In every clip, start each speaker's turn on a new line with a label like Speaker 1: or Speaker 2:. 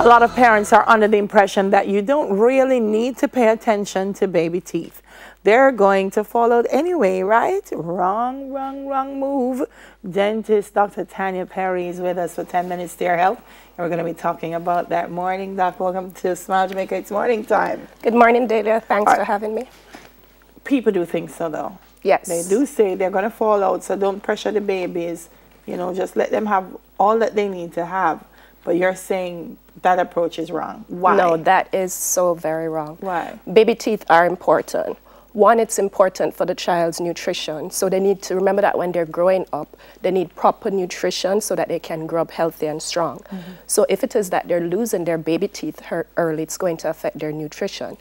Speaker 1: A lot of parents are under the impression that you don't really need to pay attention to baby teeth. They're going to fall out anyway, right? Wrong, wrong, wrong move. Dentist Dr. Tanya Perry is with us for 10 Minutes to Your Health. And we're going to be talking about that. Morning, Doc. Welcome to Smile Jamaica. It's morning time.
Speaker 2: Good morning, Delia. Thanks for having me.
Speaker 1: People do think so, though.
Speaker 2: Yes.
Speaker 1: They do say they're going to fall out, so don't pressure the babies. You know, just let them have all that they need to have. But you're saying that approach is wrong. Why?
Speaker 2: No, that is so very wrong.
Speaker 1: Why?
Speaker 2: Baby teeth are important. One, it's important for the child's nutrition. So they need to remember that when they're growing up, they need proper nutrition so that they can grow up healthy and strong. So if it is that they're losing their baby teeth early, it's going to affect their nutrition.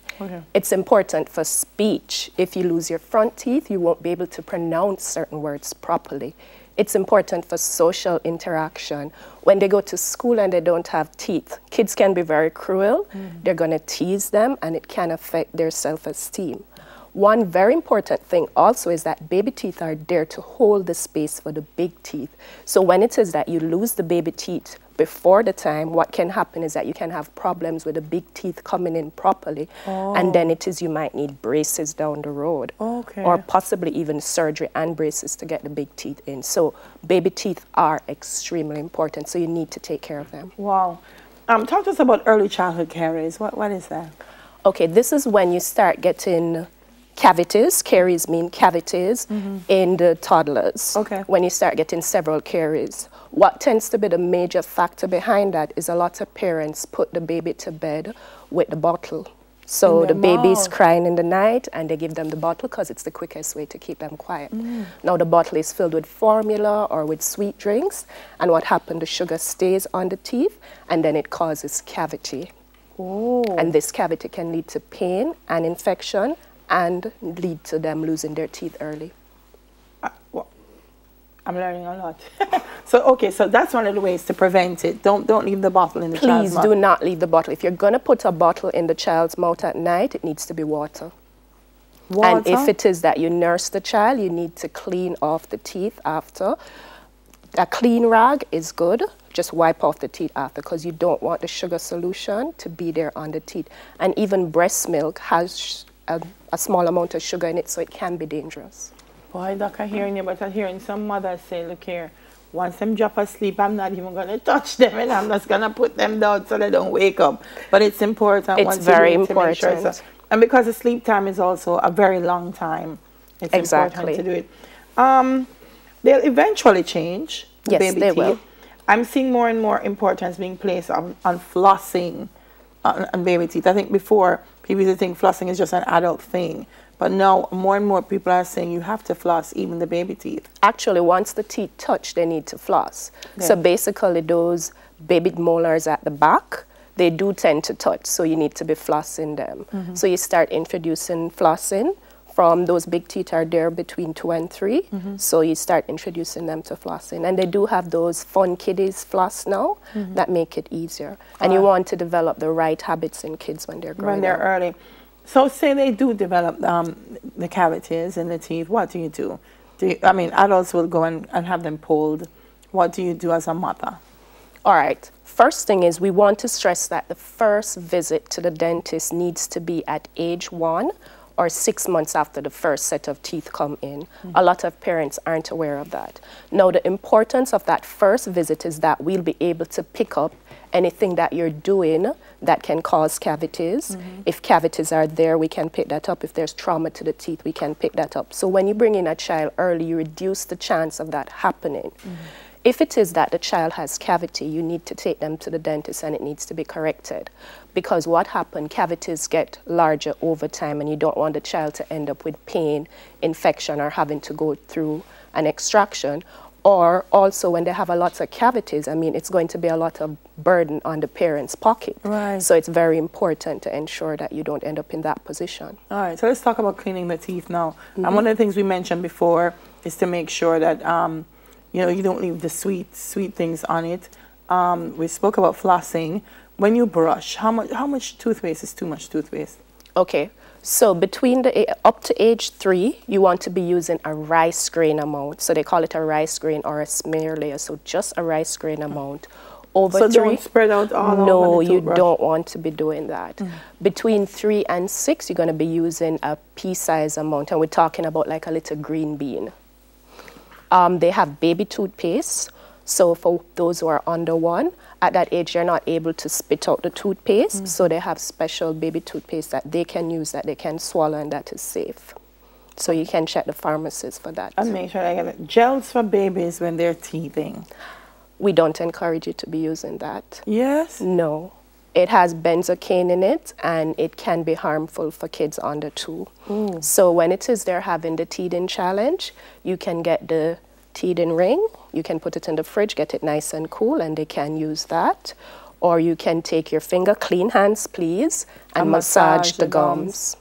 Speaker 2: It's important for speech. If you lose your front teeth, you won't be able to pronounce certain words properly. It's important for social interaction. When they go to school and they don't have teeth, kids can be very cruel. They're going to tease them, and it can affect their self-esteem. One very important thing also is that baby teeth are there to hold the space for the big teeth. So when it is that you lose the baby teeth before the time, what can happen is that you can have problems with the big teeth coming in properly. And then it is you might need braces down the road. Or possibly even surgery and braces to get the big teeth in. So baby teeth are extremely important, so you need to take care of them.
Speaker 1: Wow. Talk to us about early childhood caries. What is that?
Speaker 2: Okay, this is when you start getting cavities. Caries mean cavities in the toddlers. When you start getting several caries. What tends to be the major factor behind that is a lot of parents put the baby to bed with the bottle. So the baby's crying in the night and they give them the bottle because it's the quickest way to keep them quiet. Now the bottle is filled with formula or with sweet drinks, and what happens, the sugar stays on the teeth and then it causes cavity. And this cavity can lead to pain and infection and lead to them losing their teeth early.
Speaker 1: Well, I'm learning a lot. So that's one of the ways to prevent it. Don't leave the bottle in the child's mouth.
Speaker 2: Please do not leave the bottle. If you're going to put a bottle in the child's mouth at night, it needs to be water. And if it is that you nurse the child, you need to clean off the teeth after. A clean rag is good. Just wipe off the teeth after, because you don't want the sugar solution to be there on the teeth. And even breast milk has a small amount of sugar in it, so it can be dangerous.
Speaker 1: Boy, Doc, I'm hearing you, but I'm hearing some mothers say, look here, once them drop asleep, I'm not even going to touch them, and I'm just going to put them down so they don't wake up. But it's important.
Speaker 2: It's very important.
Speaker 1: To make sure. So, and because the sleep time is also a very long time, it's important to do it. They'll eventually change, the baby teeth. Will. I'm seeing more and more importance being placed on flossing on baby teeth. I think before, people used to think flossing is just an adult thing. But now, more and more people are saying you have to floss even the baby teeth.
Speaker 2: Actually, once the teeth touch, they need to floss. So basically, those baby molars at the back, they do tend to touch, so you need to be flossing them. So you start introducing flossing. From those big teeth are there between 2 and 3, so you start introducing them to flossing. And they do have those fun kiddies floss now that make it easier. And you want to develop the right habits in kids when they're growing up.
Speaker 1: When they're early. So say they do develop the cavities in the teeth, what do you do? I mean, adults will go and have them pulled. What do you do as a mother?
Speaker 2: All right. First thing is we want to stress that the first visit to the dentist needs to be at age 1 or 6 months after the first set of teeth come in. A lot of parents aren't aware of that. Now, the importance of that first visit is that we'll be able to pick up anything that you're doing that can cause cavities. If cavities are there, we can pick that up. If there's trauma to the teeth, we can pick that up. So when you bring in a child early, you reduce the chance of that happening. If it is that the child has cavity, you need to take them to the dentist and it needs to be corrected. Because what happens, cavities get larger over time and you don't want the child to end up with pain, infection, or having to go through an extraction. Or also when they have a lot of cavities, I mean, it's going to be a lot of burden on the parent's pocket. So it's very important to ensure that you don't end up in that position. All
Speaker 1: right, so let's talk about cleaning the teeth now. And one of the things we mentioned before is to make sure that you know, you don't leave the sweet things on it. We spoke about flossing. When you brush, how much toothpaste is too much toothpaste?
Speaker 2: Okay, so between up to age 3, you want to be using a rice grain amount. So they call it a rice grain or a smear layer. So just a rice grain amount Over
Speaker 1: so
Speaker 2: 3.
Speaker 1: So don't spread out all
Speaker 2: no,
Speaker 1: over the
Speaker 2: you
Speaker 1: toothbrush.
Speaker 2: don't want to be doing that. Between 3 and 6, you're going to be using a pea-size amount, and we're talking about like a little green bean. They have baby toothpaste, so for those who are under 1, at that age, you're not able to spit out the toothpaste, so they have special baby toothpaste that they can use, that they can swallow, and that is safe. So you can check the pharmacist for that.
Speaker 1: And make sure I get it. Gels for babies when they're teething.
Speaker 2: We don't encourage you to be using that.
Speaker 1: Yes?
Speaker 2: No. It has benzocaine in it, and it can be harmful for kids under 2. So when it is they're having the teething challenge, you can get the teething ring, you can put it in the fridge, get it nice and cool, and they can use that. Or you can take your finger, clean hands please, and massage the gums.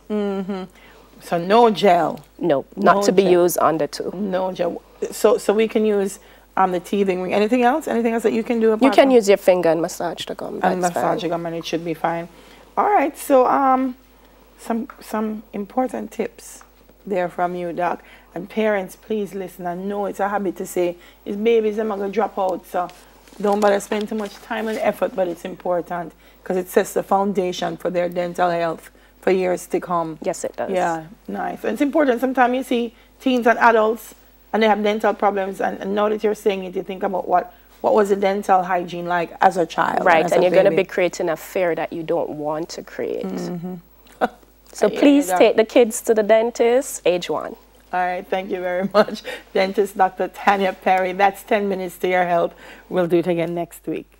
Speaker 1: So no gel?
Speaker 2: No, not to be used under 2.
Speaker 1: No gel. So we can use the teething ring. Anything else? Anything else that you can do?
Speaker 2: You can use your finger and massage the gum.
Speaker 1: And massage the gum, and it should be fine. All right. So some important tips there from you, Doc. And parents, please listen. I know it's a habit to say, "It's babies, they're not going to drop out." So don't bother spend too much time and effort, but it's important because it sets the foundation for their dental health for years to come.
Speaker 2: Yes, it does.
Speaker 1: Yeah, nice. And it's important. Sometimes you see teens and adults, and they have dental problems, and now that you're saying it, you think about what was the dental hygiene like as a child.
Speaker 2: Right, and you're going to be creating a fear that you don't want to create. So please take the kids to the dentist, age 1.
Speaker 1: All right, thank you very much, dentist Dr. Tanya Perry. That's 10 minutes to your help. We'll do it again next week.